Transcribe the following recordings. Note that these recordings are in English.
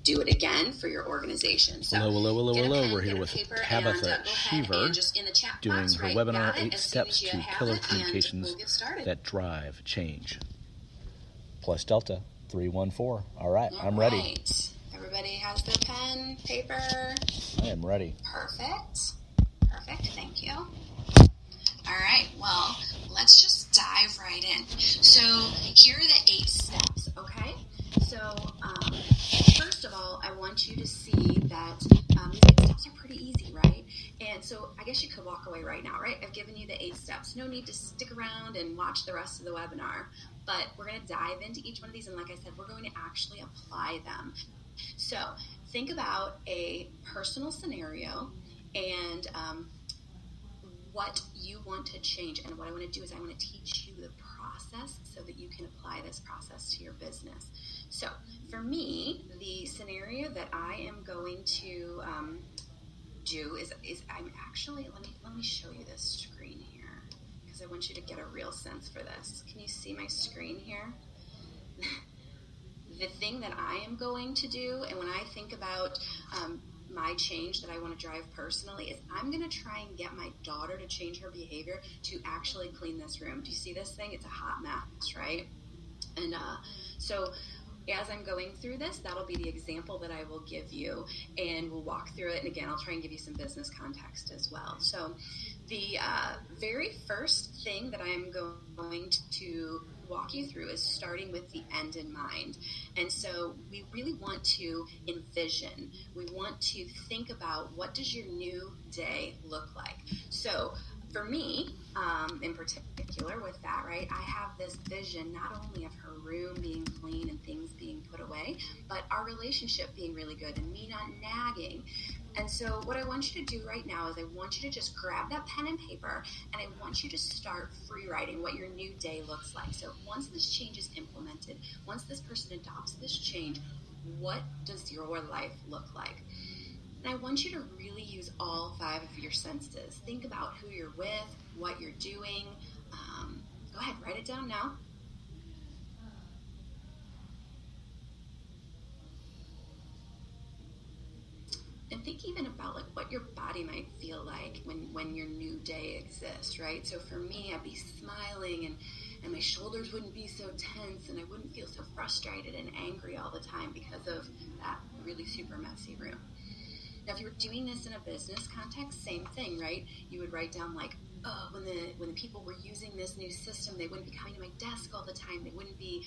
do it again for your organization. So hello. We're here with Tabetha Sheaver doing her webinar, 8 Steps to Killer Communications That Drive Change. Plus Delta 314. All right, I'm ready. Everybody has their pen, paper. I am ready. Perfect. Thank you. All right, well, let's just dive right in. So here are the 8 steps, okay? So first of all, I want you to see that these 8 steps are pretty easy, right? And so I guess you could walk away right now, right? I've given you the 8 steps. No need to stick around and watch the rest of the webinar. But we're going to dive into each one of these, and like I said, we're going to actually apply them. So think about a personal scenario and what you want to change. And what I want to do is I want to teach you the process so that you can apply this process to your business. So for me, the scenario that I am going to do is I'm actually, let me show you this screen here because I want you to get a real sense for this. Can you see my screen here? The thing that I am going to do, and when I think about my change that I want to drive personally, is I'm going to try and get my daughter to change her behavior to actually clean this room. Do you see this thing? It's a hot mess, right? And so as I'm going through this, that'll be the example that I will give you, and we'll walk through it. And again, I'll try and give you some business context as well. So the very first thing that I am going to walk you through is starting with the end in mind. And so we really want to envision, we want to think about what does your new day look like. So for me, in particular with that, right, I have this vision not only of her room being clean and things being put away, but our relationship being really good and me not nagging. And so what I want you to do right now is I want you to just grab that pen and paper, and I want you to start free writing what your new day looks like. So once this change is implemented, once this person adopts this change, what does your life look like? And I want you to really use all 5 of your senses. Think about who you're with, what you're doing. Go ahead, write it down now. And think even about like what your body might feel like when your new day exists, right? So for me, I'd be smiling and my shoulders wouldn't be so tense and I wouldn't feel so frustrated and angry all the time because of that really super messy room. Now, if you were doing this in a business context, same thing, right? You would write down like, oh, when the people were using this new system, they wouldn't be coming to my desk all the time. They wouldn't be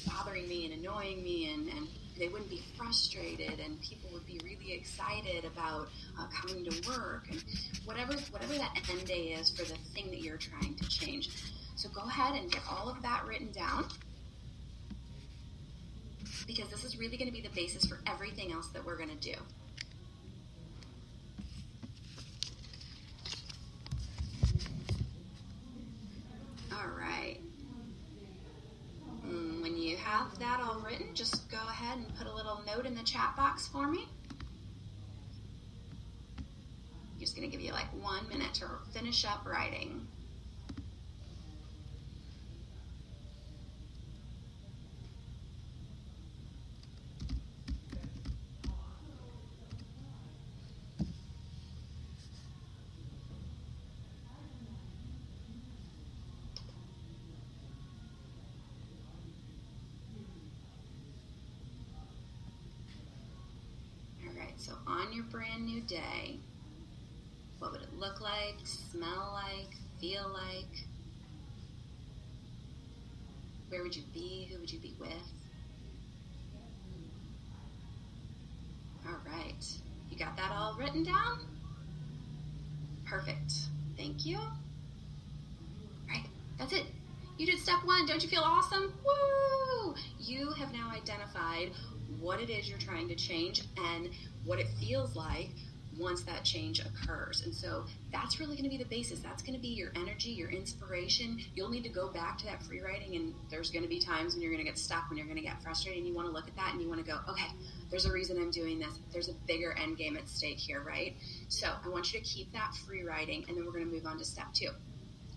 bothering me and annoying me, and they wouldn't be frustrated, and people would be really excited about coming to work, and whatever that end day is for the thing that you're trying to change. So go ahead and get all of that written down, because this is really going to be the basis for everything else that we're going to do. All right. When you have that all written, just go ahead and put a little note in the chat box for me. I'm just going to give you like 1 minute to finish up writing. So on your brand new day, what would it look like, smell like, feel like? Where would you be? Who would you be with? All right. You got that all written down? Perfect. Thank you. All right. That's it. You did step 1. Don't you feel awesome? Woo! You have now identified what it is you're trying to change and what it feels like once that change occurs. And so that's really going to be the basis. That's going to be your energy, your inspiration. You'll need to go back to that free writing, and there's going to be times when you're going to get stuck, when you're going to get frustrated, and you want to look at that and you want to go, okay, there's a reason I'm doing this. There's a bigger end game at stake here, right? So I want you to keep that free writing, and then we're going to move on to step 2.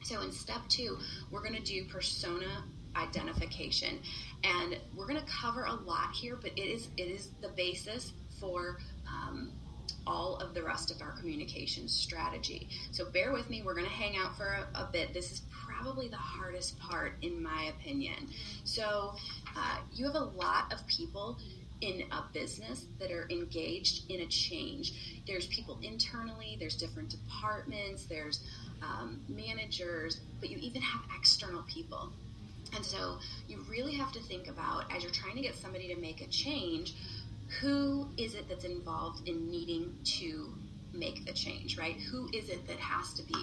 So in step 2, we're going to do persona identification. And we're going to cover a lot here, but it is the basis for all of the rest of our communication strategy. So bear with me. We're going to hang out for a bit. This is probably the hardest part, in my opinion. So you have a lot of people in a business that are engaged in a change. There's people internally, there's different departments, there's managers, but you even have external people. And so you really have to think about, as you're trying to get somebody to make a change, who is it that's involved in needing to make the change, right? Who is it that has to be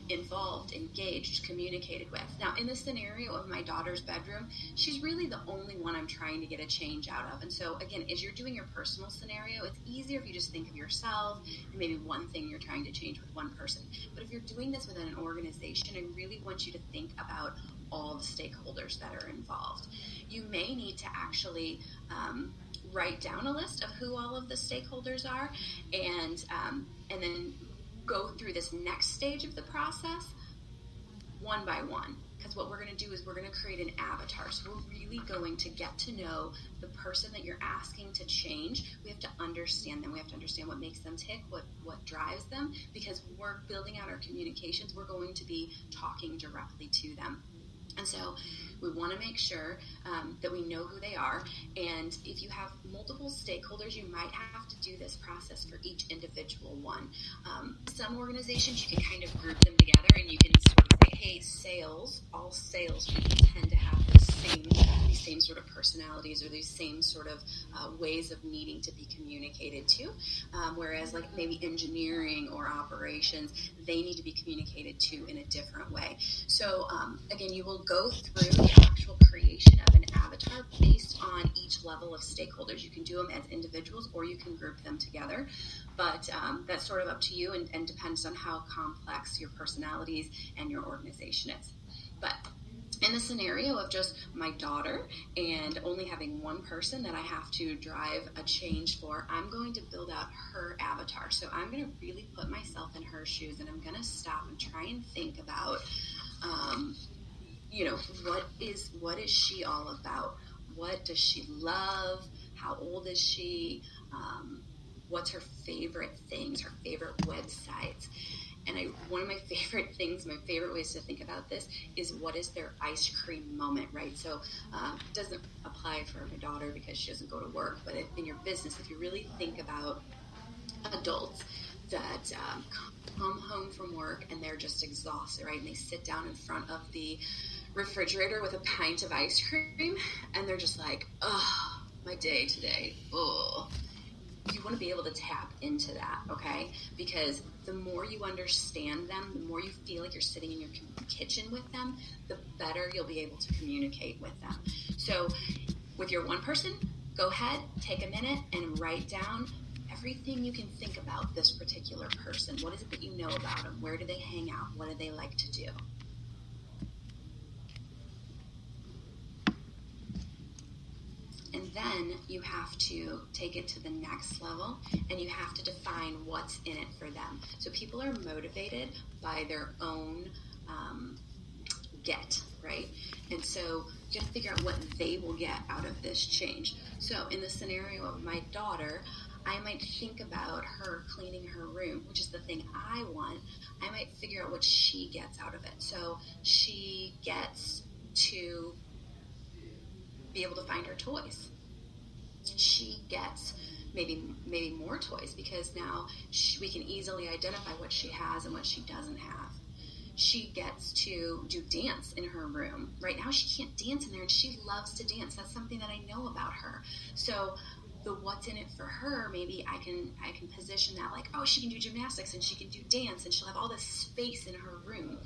involved, engaged, communicated with? Now, in the scenario of my daughter's bedroom, she's really the only one I'm trying to get a change out of. And so, again, as you're doing your personal scenario, it's easier if you just think of yourself and maybe one thing you're trying to change with one person. But if you're doing this within an organization, I really want you to think about all the stakeholders that are involved. You may need to actually write down a list of who all of the stakeholders are, and then go through this next stage of the process one by one. Because what we're going to do is we're going to create an avatar. So we're really going to get to know the person that you're asking to change. We have to understand them. We have to understand what makes them tick, what drives them, because we're building out our communications. We're going to be talking directly to them. And so we want to make sure that we know who they are. And if you have multiple stakeholders, you might have to do this process for each individual one. Some organizations, you can kind of group them together and you can sort of say, hey, sales, all sales people tend to have these same sort of personalities or these same sort of ways of needing to be communicated to. Whereas like maybe engineering or operations, they need to be communicated to in a different way. So again, you will go through the actual creation of an avatar based on each level of stakeholders. You can do them as individuals or you can group them together, but that's sort of up to you and depends on how complex your personalities and your organization is. But in the scenario of just my daughter and only having one person that I have to drive a change for, I'm going to build out her avatar. So I'm going to really put myself in her shoes, and I'm going to stop and try and think about, what is she all about? What does she love? How old is she? What's her favorite things, her favorite websites? And one of my favorite things, my favorite ways to think about this is what is their ice cream moment, right? So it doesn't apply for my daughter because she doesn't go to work, but in your business, if you really think about adults that come home from work and they're just exhausted, right? And they sit down in front of the refrigerator with a pint of ice cream and they're just like, oh, my day today, oh. You want to be able to tap into that, okay? Because the more you understand them, the more you feel like you're sitting in your kitchen with them, the better you'll be able to communicate with them. So with your one person, go ahead, take a minute and write down everything you can think about this particular person. What is it that you know about them? Where do they hang out? What do they like to do? And then you have to take it to the next level and you have to define what's in it for them. So people are motivated by their own get, right? And so you have to figure out what they will get out of this change. So in the scenario of my daughter, I might think about her cleaning her room, which is the thing I want. I might figure out what she gets out of it. So she gets to be able to find her toys. She gets maybe more toys because now we can easily identify what she has and what she doesn't have. She gets to do dance in her room. Right now she can't dance in there and she loves to dance. That's something that I know about her. So the what's in it for her, maybe I can position that like, oh, she can do gymnastics and she can do dance and she'll have all this space in her room.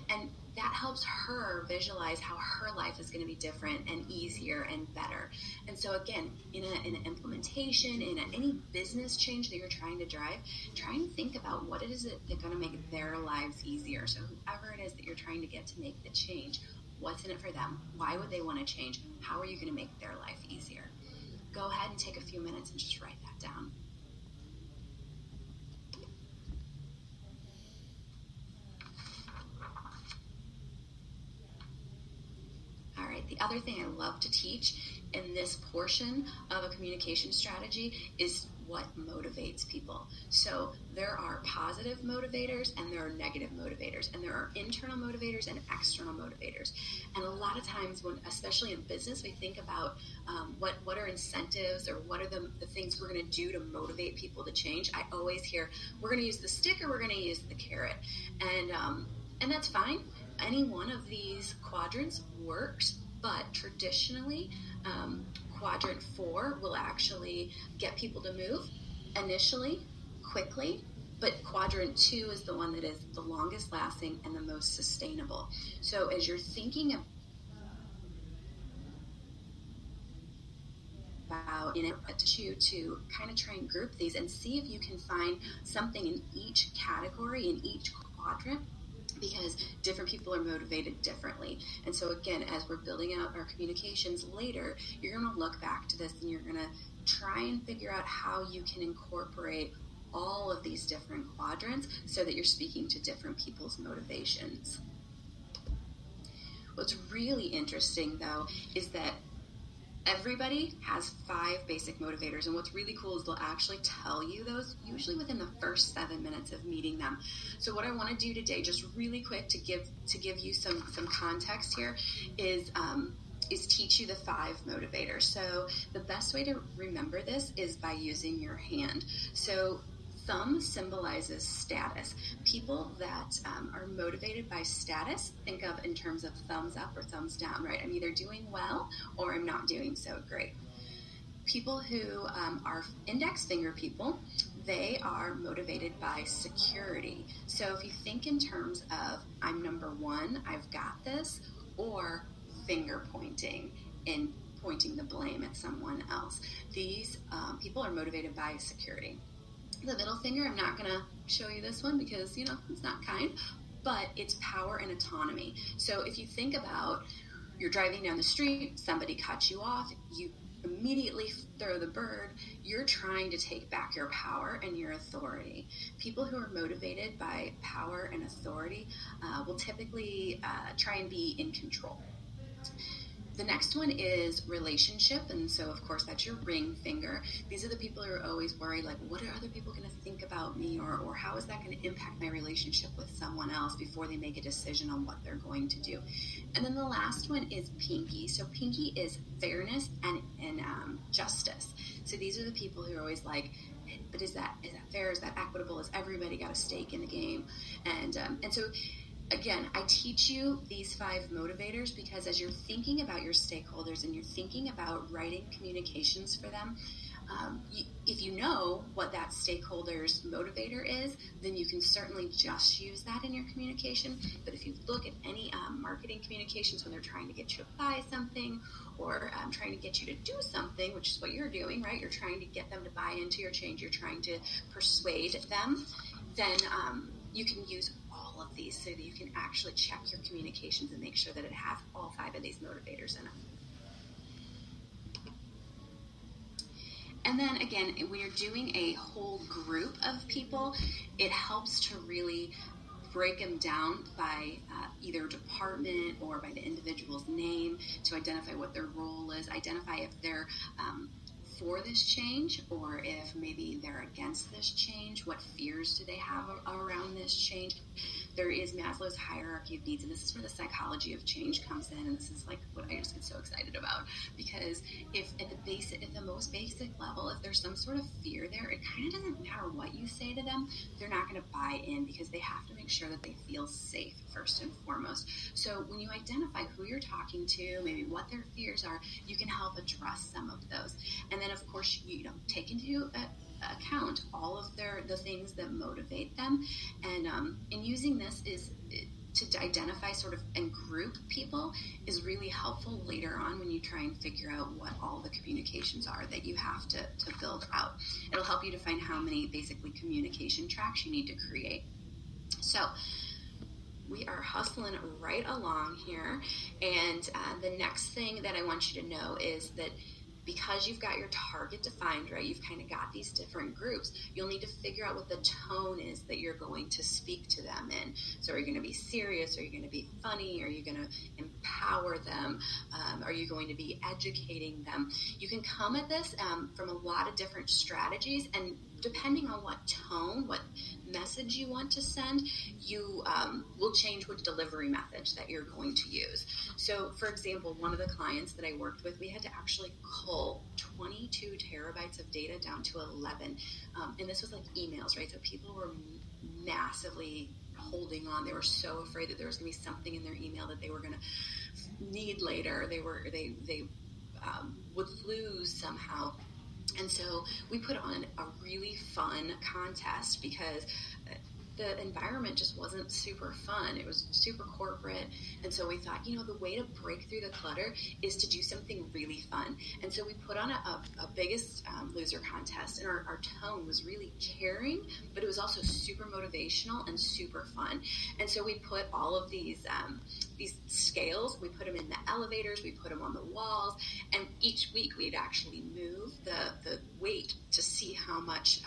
And that helps her visualize how her life is going to be different and easier and better. And so again, in an implementation, in any business change that you're trying to drive, try and think about what it is that's going to make their lives easier. So whoever it is that you're trying to get to make the change, what's in it for them? Why would they want to change? How are you going to make their life easier? Go ahead and take a few minutes and just write that down. All right, the other other thing I love to teach in this portion of a communication strategy is what motivates people. So there are positive motivators and there are negative motivators, and there are internal motivators and external motivators. And a lot of times, when, especially in business, we think about what are incentives, or what are the things we're going to do to motivate people to change. I always hear, we're going to use the stick or we're going to use the carrot. And that's fine. Any one of these quadrants works, but traditionally, quadrant 4 will actually get people to move initially, quickly, but quadrant 2 is the one that is the longest lasting and the most sustainable. So as you're thinking about to kind of try and group these and see if you can find something in each category, in each quadrant, because different people are motivated differently. And so again, as we're building out our communications later, you're going to look back to this and you're going to try and figure out how you can incorporate all of these different quadrants so that you're speaking to different people's motivations. What's really interesting, though, is that everybody has 5 basic motivators, and what's really cool is they'll actually tell you those usually within the first 7 minutes of meeting them. So what I want to do today, just really quick to give you some context here, is teach you the 5 motivators. So the best way to remember this is by using your hand. So thumb symbolizes status. People that are motivated by status think of in terms of thumbs up or thumbs down, right? I'm either doing well or I'm not doing so great. People who are index finger people, they are motivated by security. So if you think in terms of I'm number 1, I've got this, or finger pointing and pointing the blame at someone else, these people are motivated by security. The middle finger, I'm not going to show you this one because, it's not kind, but it's power and autonomy. So if you think about you're driving down the street, somebody cuts you off, you immediately throw the bird, you're trying to take back your power and your authority. People who are motivated by power and authority will typically try and be in control. The next one is relationship, and so of course that's your ring finger. These are the people who are always worried, like, what are other people going to think about me, or how is that going to impact my relationship with someone else before they make a decision on what they're going to do. And then the last one is pinky. So pinky is fairness and justice. So these are the people who are always like, but is that fair? Is that equitable? Has everybody got a stake in the game? And so again, I teach you these 5 motivators because as you're thinking about your stakeholders and you're thinking about writing communications for them, if you know what that stakeholder's motivator is, then you can certainly just use that in your communication. But if you look at any marketing communications when they're trying to get you to buy something or trying to get you to do something, which is what you're doing, right? You're trying to get them to buy into your change. You're trying to persuade them. Then you can use all of these so that you can actually check your communications and make sure that it has all 5 of these motivators in it. And then again, when you're doing a whole group of people, it helps to really break them down by either department or by the individual's name to identify what their role is, identify if they're for this change or if maybe they're against this change, what fears do they have around this change. There is Maslow's hierarchy of needs, and this is where the psychology of change comes in, and this is like what I just get so excited about, because if at the most basic level, if there's some sort of fear there, it kind of doesn't matter what you say to them, they're not going to buy in because they have to make sure that they feel safe first and foremost. So when you identify who you're talking to, maybe what their fears are, you can help address some of those. And then of course, take into account all of the things that motivate them, and using this is to identify sort of and group people is really helpful later on when you try and figure out what all the communications are that you have to build out. It'll help you to find how many basically communication tracks you need to create. So we are hustling right along here, and the next thing that I want you to know is that because you've got your target defined, right? You've kind of got these different groups. You'll need to figure out what the tone is that you're going to speak to them in. So are you going to be serious? Are you going to be funny? Are you going to empower them? Are you going to be educating them? You can come at this from a lot of different strategies, and depending on what tone, what message you want to send, you will change which delivery method that you're going to use. So, for example, one of the clients that I worked with, we had to actually cull 22 terabytes of data down to 11. And this was like emails, right? So people were massively holding on. They were so afraid that there was going to be something in their email that they were going to need later. They would lose somehow. And so we put on a really fun contest because the environment just wasn't super fun. It was super corporate. And so we thought, the way to break through the clutter is to do something really fun. And so we put on a biggest loser contest, and our tone was really caring, but it was also super motivational and super fun. And so we put all of these scales, we put them in the elevators, we put them on the walls, and each week we'd actually move the weight to see how much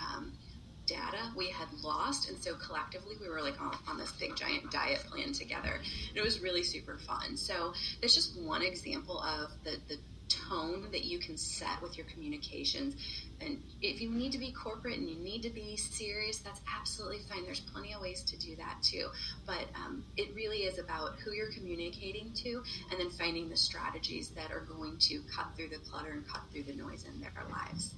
data we had lost. And so collectively we were like on this big giant diet plan together, and it was really super fun. So there's just one example of the tone that you can set with your communications. And if you need to be corporate and you need to be serious, that's absolutely fine. There's plenty of ways to do that too. But it really is about who you're communicating to, and then finding the strategies that are going to cut through the clutter and cut through the noise in their lives.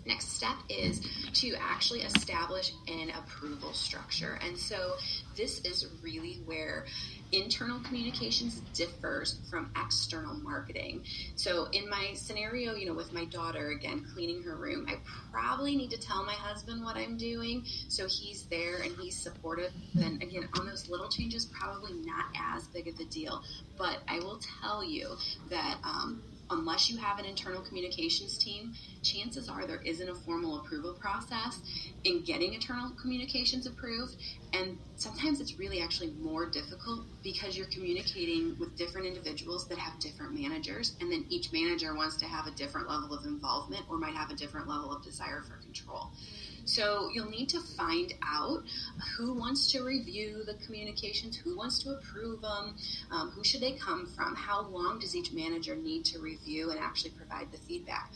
Next step is to actually establish an approval structure. And so this is really where internal communications differs from external marketing. So in my scenario, with my daughter, again, cleaning her room, I probably need to tell my husband what I'm doing, so he's there and he's supportive. Then again, on those little changes, probably not as big of a deal. But I will tell you that unless you have an internal communications team, chances are there isn't a formal approval process in getting internal communications approved. And sometimes it's really actually more difficult because you're communicating with different individuals that have different managers, and then each manager wants to have a different level of involvement or might have a different level of desire for control. So you'll need to find out who wants to review the communications, who wants to approve them, who should they come from, how long does each manager need to review and actually provide the feedback.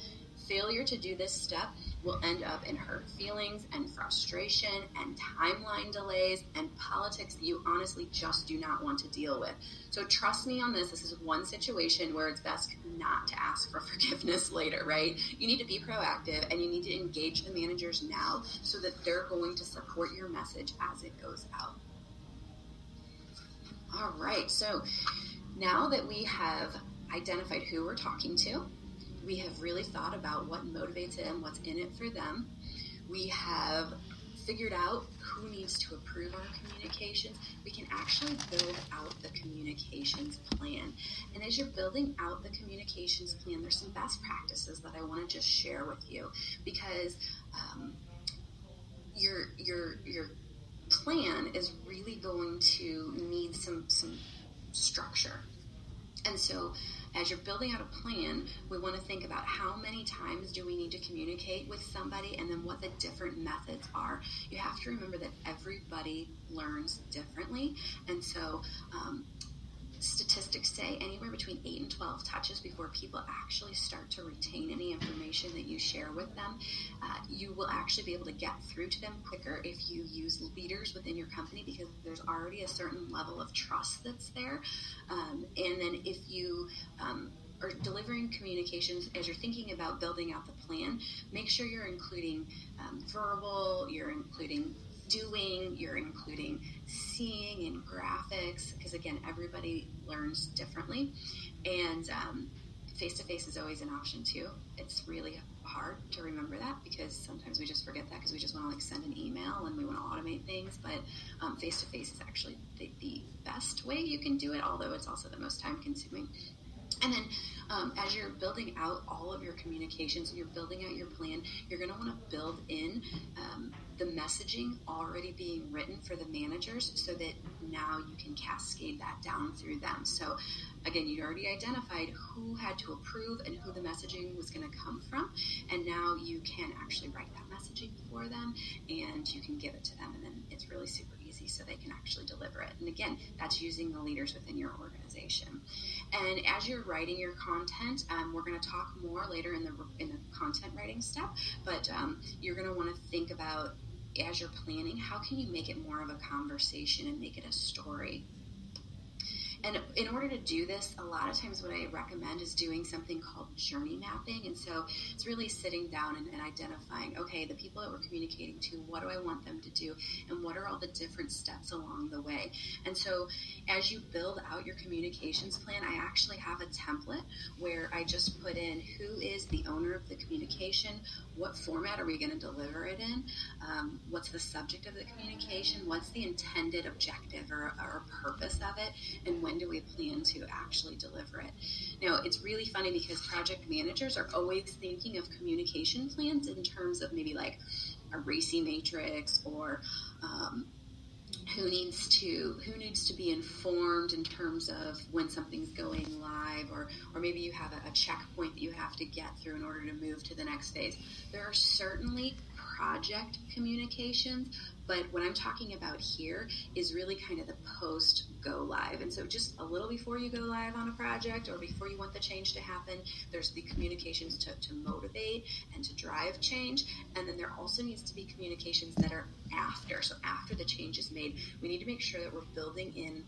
Failure to do this step will end up in hurt feelings and frustration and timeline delays and politics that you honestly just do not want to deal with. So trust me on this. This is one situation where it's best not to ask for forgiveness later, right? You need to be proactive, and you need to engage the managers now so that they're going to support your message as it goes out. All right, so now that we have identified who we're talking to, we have really thought about what motivates them, what's in it for them. We have figured out who needs to approve our communications. We can actually build out the communications plan. And as you're building out the communications plan, there's some best practices that I want to just share with you, because your plan is really going to need some structure. And so as you're building out a plan, we want to think about how many times do we need to communicate with somebody, and then what the different methods are. You have to remember that everybody learns differently. And so statistics say anywhere between 8 and 12 touches before people actually start to retain any information that you share with them. You will actually be able to get through to them quicker if you use leaders within your company, because there's already a certain level of trust that's there. And then if you are delivering communications, as you're thinking about building out the plan, make sure you're including verbal, you're including doing, you're including seeing and graphics, because again, everybody learns differently. And face-to-face is always an option too. It's really hard to remember that, because sometimes we just forget that because we just want to send an email and we want to automate things. But face-to-face is actually the best way you can do it, although it's also the most time-consuming. And then as you're building out all of your communications and you're building out your plan, you're going to want to build in the messaging already being written for the managers so that now you can cascade that down through them. So again, you already identified who had to approve and who the messaging was going to come from, and now you can actually write that messaging for them and you can give it to them, and then it's really super easy so they can actually deliver it. And again, that's using the leaders within your organization. And as you're writing your content, we're going to talk more later in the content writing step, but you're going to want to think about, as you're planning, how can you make it more of a conversation and make it a story? And in order to do this, a lot of times what I recommend is doing something called journey mapping. And so it's really sitting down and identifying, okay, the people that we're communicating to, what do I want them to do? And what are all the different steps along the way? And so as you build out your communications plan, I actually have a template where I just put in who is the owner of the communication, what format are we going to deliver it in, what's the subject of the communication, what's the intended objective or purpose of it, and when do we plan to actually deliver it. Now, it's really funny because project managers are always thinking of communication plans in terms of maybe like a RACI matrix or who needs to be informed in terms of when something's going live, or maybe you have a checkpoint that you have to get through in order to move to the next phase. There are certainly project communications, but what I'm talking about here is really kind of the post go live. And so just a little before you go live on a project or before you want the change to happen, there's the communications to motivate and to drive change. And then there also needs to be communications that are after. So after the change is made, we need to make sure that we're building in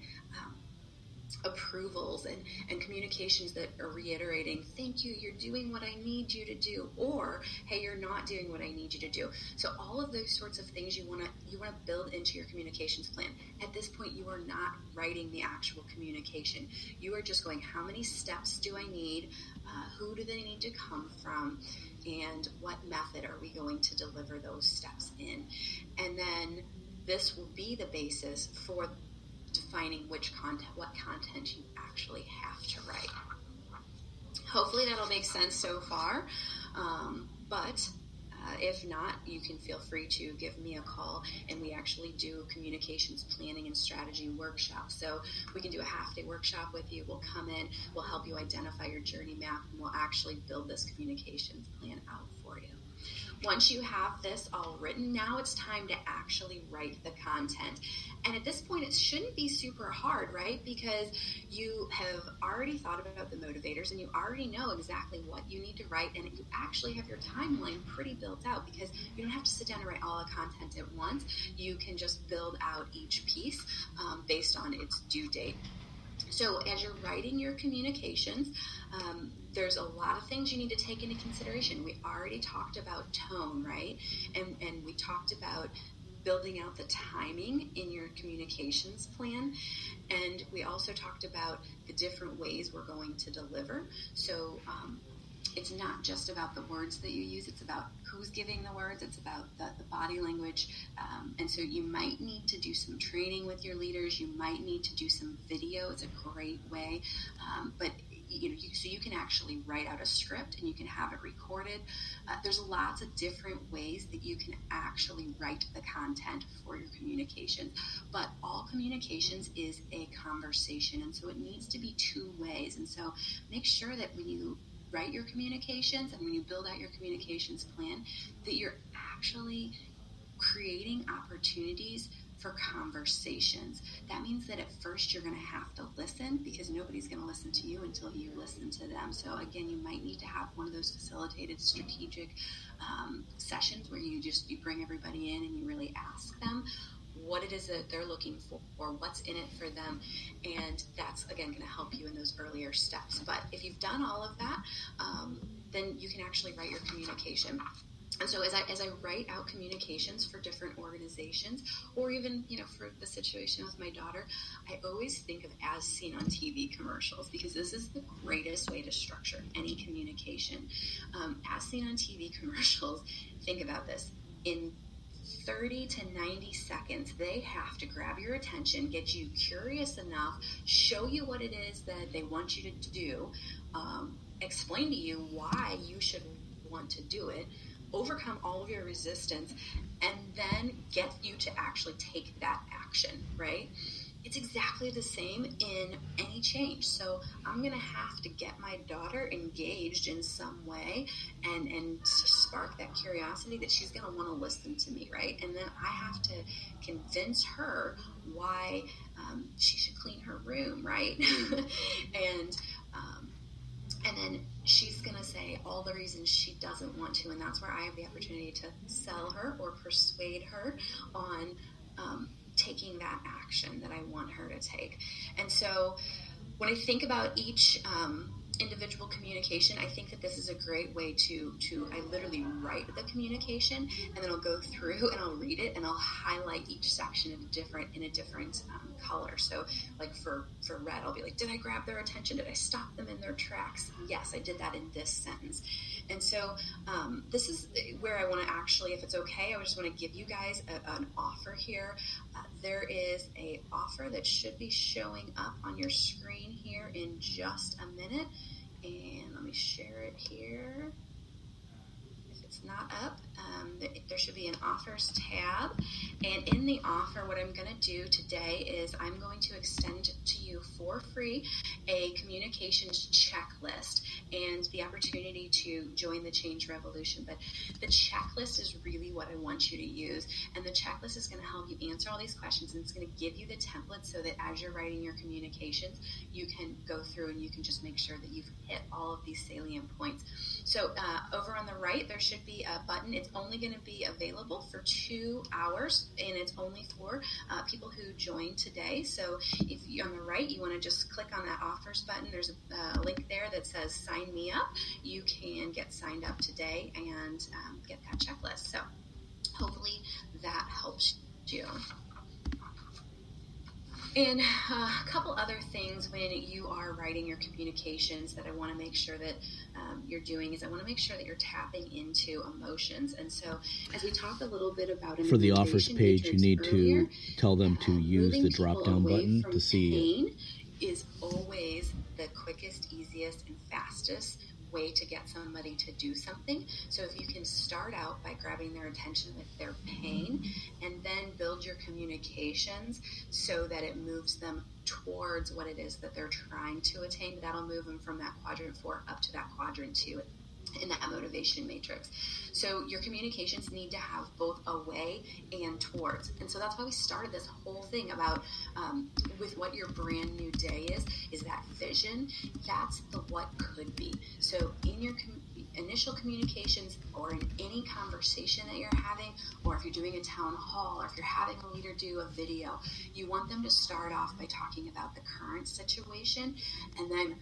approvals and communications that are reiterating, thank you, you're doing what I need you to do, or hey, you're not doing what I need you to do. So all of those sorts of things you want to build into your communications plan. At this point, you are not writing the actual communication. You are just going, how many steps do I need? Who do they need to come from? And what method are we going to deliver those steps in? And then this will be the basis for defining what content you actually have to write. Hopefully that'll make sense so far, but if not, you can feel free to give me a call, and we actually do communications planning and strategy workshops. So we can do a half-day workshop with you. We'll come in, we'll help you identify your journey map, and we'll actually build this communications plan out for you. Once you have this all written, now it's time to actually write the content. And at this point, it shouldn't be super hard, right? Because you have already thought about the motivators and you already know exactly what you need to write, and you actually have your timeline pretty built out because you don't have to sit down and write all the content at once. You can just build out each piece based on its due date. So as you're writing your communications, there's a lot of things you need to take into consideration. We already talked about tone, right? And we talked about building out the timing in your communications plan. And we also talked about the different ways we're going to deliver. So it's not just about the words that you use, it's about who's giving the words, it's about the body language. And so you might need to do some training with your leaders, you might need to do some video. It's a great way. But so you can actually write out a script and you can have it recorded. There's lots of different ways that you can actually write the content for your communications. But all communications is a conversation, and so it needs to be two ways. And so make sure that when you write your communications and when you build out your communications plan, that you're actually creating opportunities for conversations. That means that at first you're going to have to listen, because nobody's going to listen to you until you listen to them. So again, you might need to have one of those facilitated strategic sessions where you bring everybody in and you really ask them what it is that they're looking for, or what's in it for them. And that's, again, going to help you in those earlier steps. But if you've done all of that, then you can actually write your communication. And so as I write out communications for different organizations, or even, for the situation with my daughter, I always think of as seen on TV commercials, because this is the greatest way to structure any communication. As seen on TV commercials, think about this. In 30 to 90 seconds, they have to grab your attention, get you curious enough, show you what it is that they want you to do, explain to you why you should want to do it, overcome all of your resistance, and then get you to actually take that action, right? It's exactly the same in any change. So I'm going to have to get my daughter engaged in some way and spark that curiosity that she's going to want to listen to me, right? And then I have to convince her why she should clean her room, right? And then she's going to say all the reasons she doesn't want to, and that's where I have the opportunity to sell her or persuade her on taking that action that I want her to take. And so when I think about each individual communication, I think that this is a great way to I literally write the communication, and then I'll go through and I'll read it and I'll highlight each section in a different color. So like for red, I'll be like, did I grab their attention? Did I stop them in their tracks? Yes, I did that in this sentence. And so this is where I want to actually, if it's okay, I just want to give you guys an offer here. There is a offer that should be showing up on your screen here in just a minute. And let me share it here. If it's not up, there should be an offers tab. And in the offer, what I'm going to do today is I'm going to extend to you for free a communications checklist and the opportunity to join the change revolution. But the checklist is really what I want you to use. And the checklist is going to help you answer all these questions, and it's going to give you the template so that as you're writing your communications, you can go through and you can just make sure that you've hit all of these salient points. So over on the right, there should be a button. It's only going to be available for 2 hours, and it's only for people who joined today. So if you're on the right, you want to just click on that offers button. There's a link there that says sign me up. You can get signed up today and get that checklist. So hopefully that helps you. And a couple other things when you are writing your communications that I want to make sure that you're doing is I want to make sure that you're tapping into emotions. And so as we talked a little bit about for the offers page, you need to tell them to use the drop-down button to see pain is always the quickest, easiest, and fastest way to get somebody to do something. So if you can start out by grabbing their attention with their pain and then build your communications so that it moves them towards what it is that they're trying to attain, that'll move them from that quadrant 4 up to that quadrant 2 in that motivation matrix. So your communications need to have both away and towards. And so that's why we started this whole thing about with what your brand new day is that vision. That's the what could be. So in your initial communications or in any conversation that you're having, or if you're doing a town hall, or if you're having a leader do a video, you want them to start off by talking about the current situation and then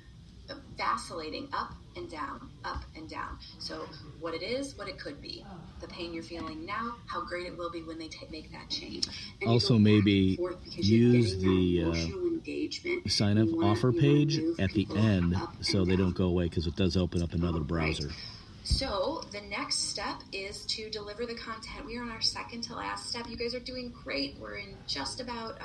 vacillating up and down, up and down. So what it is, what it could be, the pain you're feeling now, how great it will be when they make that change. And also maybe use the sign up offer page at the end so they don't go away, because it does open up another browser. Right. So the next step is to deliver the content. We are on our second to last step. You guys are doing great. We're in just about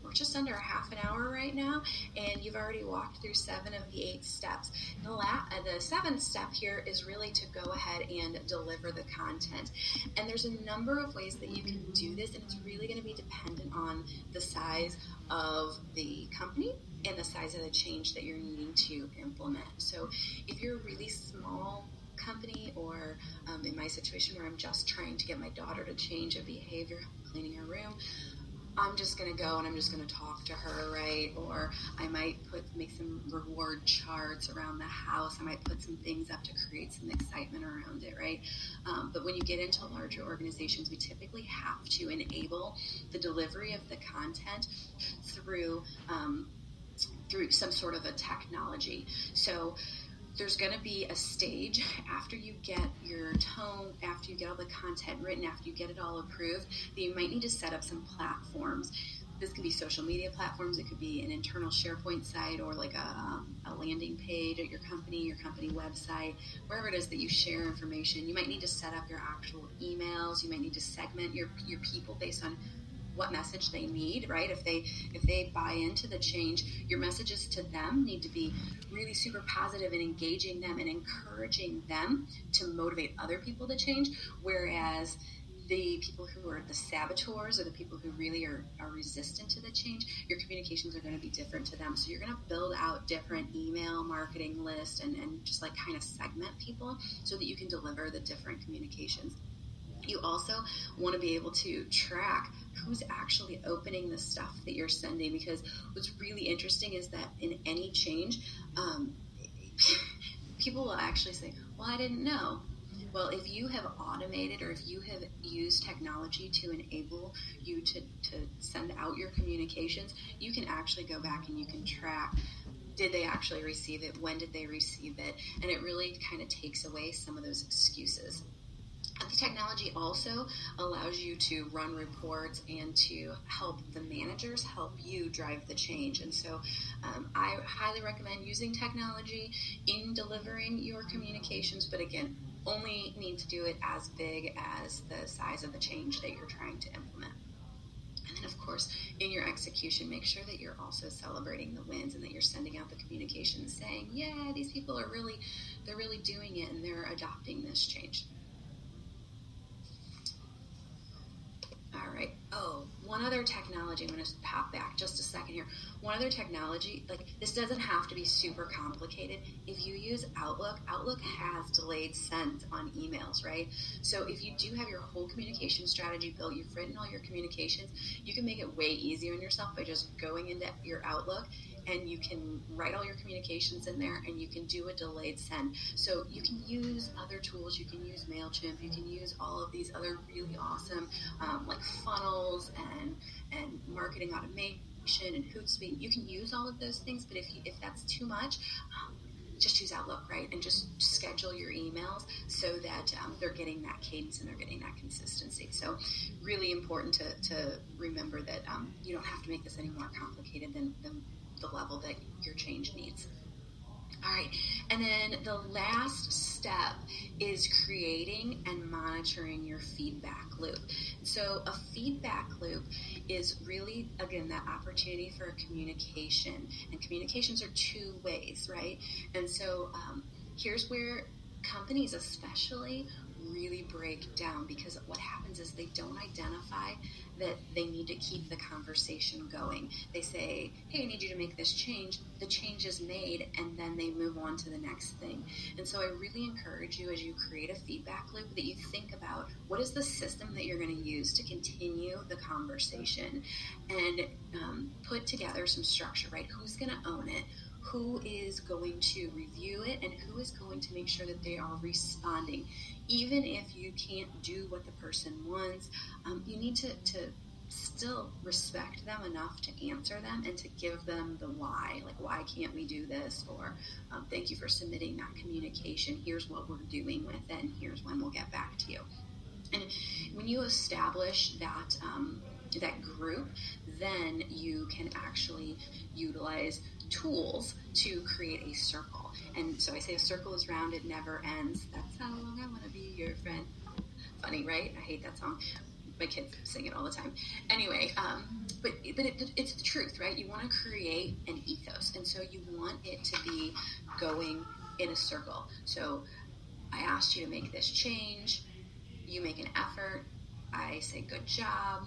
we're just under a half an hour right now, and you've already walked through 7 of the 8 steps. The 7th step here is really to go ahead and deliver the content. And there's a number of ways that you can do this, and it's really going to be dependent on the size of the company and the size of the change that you're needing to implement. So if you're a really small company, or in my situation where I'm just trying to get my daughter to change a behavior, cleaning her room, I'm just going to go and I'm just going to talk to her, right? Or I might make some reward charts around the house. I might put some things up to create some excitement around it, right? But when you get into larger organizations, we typically have to enable the delivery of the content through some sort of a technology. So there's going to be a stage after you get your tone, after you get all the content written, after you get it all approved, that you might need to set up some platforms. This could be social media platforms. It could be an internal SharePoint site or like a landing page at your company website, wherever it is that you share information. You might need to set up your actual emails. You might need to segment your people based on what message they need, right? If they buy into the change, your messages to them need to be really super positive and engaging them and encouraging them to motivate other people to change. Whereas the people who are the saboteurs or the people who really are resistant to the change, your communications are going to be different to them. So you're going to build out different email marketing lists and just like kind of segment people so that you can deliver the different communications. You also want to be able to track who's actually opening the stuff that you're sending, because what's really interesting is that in any change, people will actually say, well, I didn't know. Well, if you have automated or if you have used technology to enable you to send out your communications, you can actually go back and you can track, did they actually receive it? When did they receive it? And it really kind of takes away some of those excuses. The technology also allows you to run reports and to help the managers help you drive the change. And so I highly recommend using technology in delivering your communications, but again, only need to do it as big as the size of the change that you're trying to implement. And then, of course, in your execution, make sure that you're also celebrating the wins and that you're sending out the communications saying, yeah, these people are really doing it and they're adopting this change. All right. Oh, one other technology. I'm going to pop back just a second here. One other technology, like this doesn't have to be super complicated. If you use Outlook has delayed send on emails, right? So if you do have your whole communication strategy built, you've written all your communications, you can make it way easier on yourself by just going into your Outlook and you can write all your communications in there and you can do a delayed send. So you can use other tools. You can use MailChimp. You can use all of these other really awesome like funnels and marketing automation and Hootsuite. You can use all of those things, but if that's too much, just use Outlook, right? And just schedule your emails so that they're getting that cadence and they're getting that consistency. So really important to remember that you don't have to make this any more complicated than the level that your change needs. All right, and then the last step is creating and monitoring your feedback loop. So a feedback loop is really, again, that opportunity for communication, and communications are two ways, right? And so here's where companies especially really break down, because what happens is they don't identify that they need to keep the conversation going. They say, hey, I need you to make this change. The change is made, and then they move on to the next thing. And so I really encourage you, as you create a feedback loop, that you think about what is the system that you're going to use to continue the conversation, and put together some structure, right? Who's going to own it? Who is going to review it, and who is going to make sure that they are responding? Even if you can't do what the person wants, you need to still respect them enough to answer them and to give them the why. Like, why can't we do this? Or thank you for submitting that communication. Here's what we're doing with it, and here's when we'll get back to you. And when you establish that that group, then you can actually utilize tools to create a circle. And so I say a circle is round, it never ends. That's how long I want to be your friend. Funny, right? I hate that song. My kids sing it all the time. Anyway, but it's the truth, right? You want to create an ethos, and so you want it to be going in a circle. So I asked you to make this change. You make an effort. I say, good job.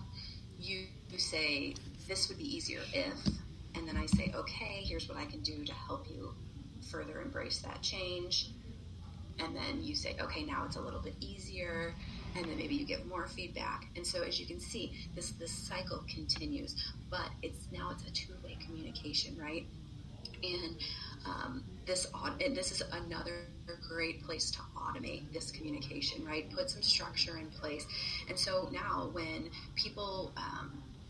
You say, this would be easier if, and then I say, okay, here's what I can do to help you further embrace that change. And then you say, okay, now it's a little bit easier, and then maybe you give more feedback. And so as you can see, this cycle continues, but it's a two-way communication, right? And this is another great place to automate this communication, right? Put some structure in place. And so now when people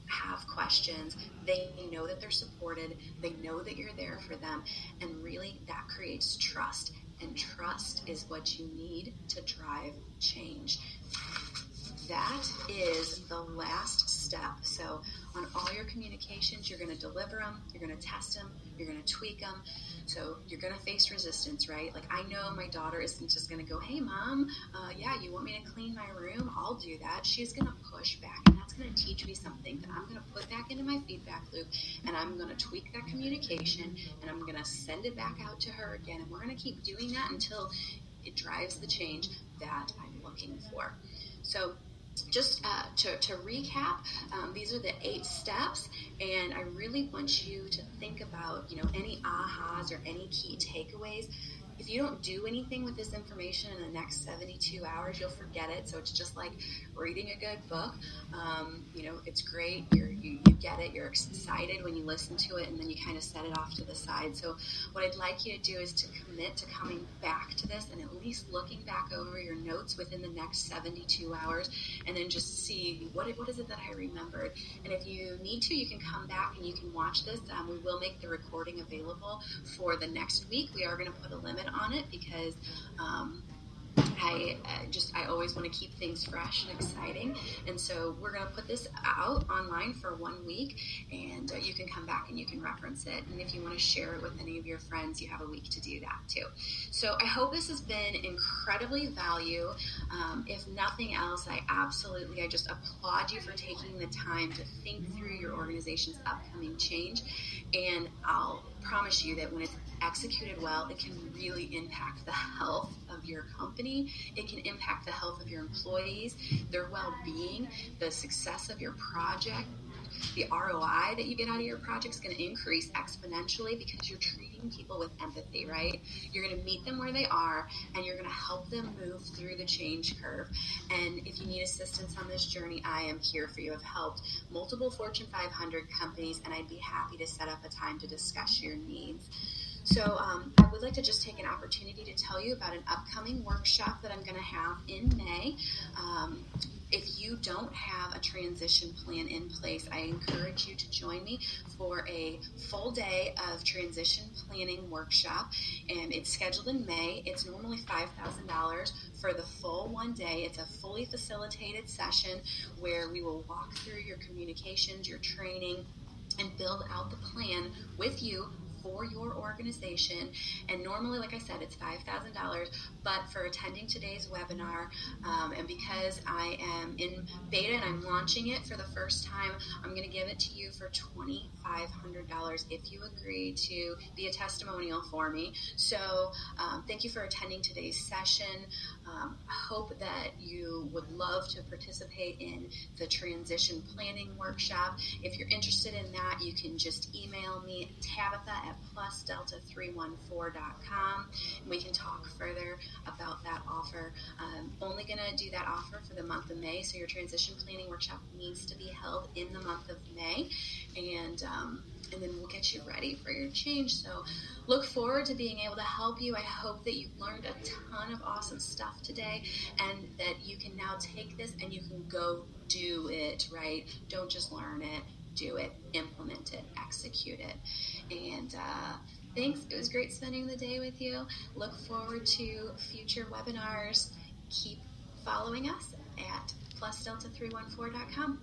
have questions, they know that they're supported, they know that you're there for them, and really that creates trust. And trust is what you need to drive change. That is the last step. So on all your communications. You're going to deliver them, you're going to test them, you're going to tweak them. So you're going to face resistance, right? Like, I know my daughter isn't just going to go, hey, Mom, yeah, you want me to clean my room? I'll do that. She's going to push back, and that's going to teach me something that I'm going to put back into my feedback loop, and I'm going to tweak that communication, and I'm going to send it back out to her again. And we're going to keep doing that until it drives the change that I'm looking for. So just to recap, these are the 8 steps, and I really want you to think about, any ahas or any key takeaways. If you don't do anything with this information in the next 72 hours, you'll forget it. So it's just like reading a good book. It's great. You get it. You're excited when you listen to it, and then you kind of set it off to the side. So what I'd like you to do is to commit to coming back to this and at least looking back over your notes within the next 72 hours, and then just see what is it that I remembered. And if you need to, you can come back and you can watch this. We will make the recording available for the next week. We are going to put a limit on it because I always want to keep things fresh and exciting, and so we're going to put this out online for 1 week, and you can come back and you can reference it, and if you want to share it with any of your friends, you have a week to do that too. So I hope this has been incredibly valuable. If nothing else, I just applaud you for taking the time to think through your organization's upcoming change, and I'll promise you that when it's executed well, it can really impact the health of your company. It can impact the health of your employees, their well-being, the success of your project. The ROI that you get out of your project is going to increase exponentially because you're treating people with empathy, right? You're going to meet them where they are, and you're going to help them move through the change curve. And if you need assistance on this journey, I am here for you. I've helped multiple Fortune 500 companies, and I'd be happy to set up a time to discuss your needs. So I would like to just take an opportunity to tell you about an upcoming workshop that I'm going to have in May. If you don't have a transition plan in place, I encourage you to join me for a full day of transition planning workshop, and it's scheduled in May. It's normally $5,000 for the full 1 day. It's a fully facilitated session where we will walk through your communications, your training, and build out the plan with you for your organization. And normally, like I said, it's $5,000, but for attending today's webinar, and because I am in beta and I'm launching it for the first time, I'm going to give it to you for $2,500 if you agree to be a testimonial for me. So thank you for attending today's session. Hope that you would love to participate in the transition planning workshop. If you're interested in that, you can just email me, Tabetha at plusdelta314.com, and we can talk further about that offer. Only going to do that offer for the month of May, so your transition planning workshop needs to be held in the month of May, and then we'll get you ready for your change. So look forward to being able to help you. I hope that you've learned a ton of awesome stuff today, and that you can now take this and you can go do it, right? Don't just learn it, do it, implement it, execute it. And thanks. It was great spending the day with you. Look forward to future webinars. Keep following us at plusdelta314.com.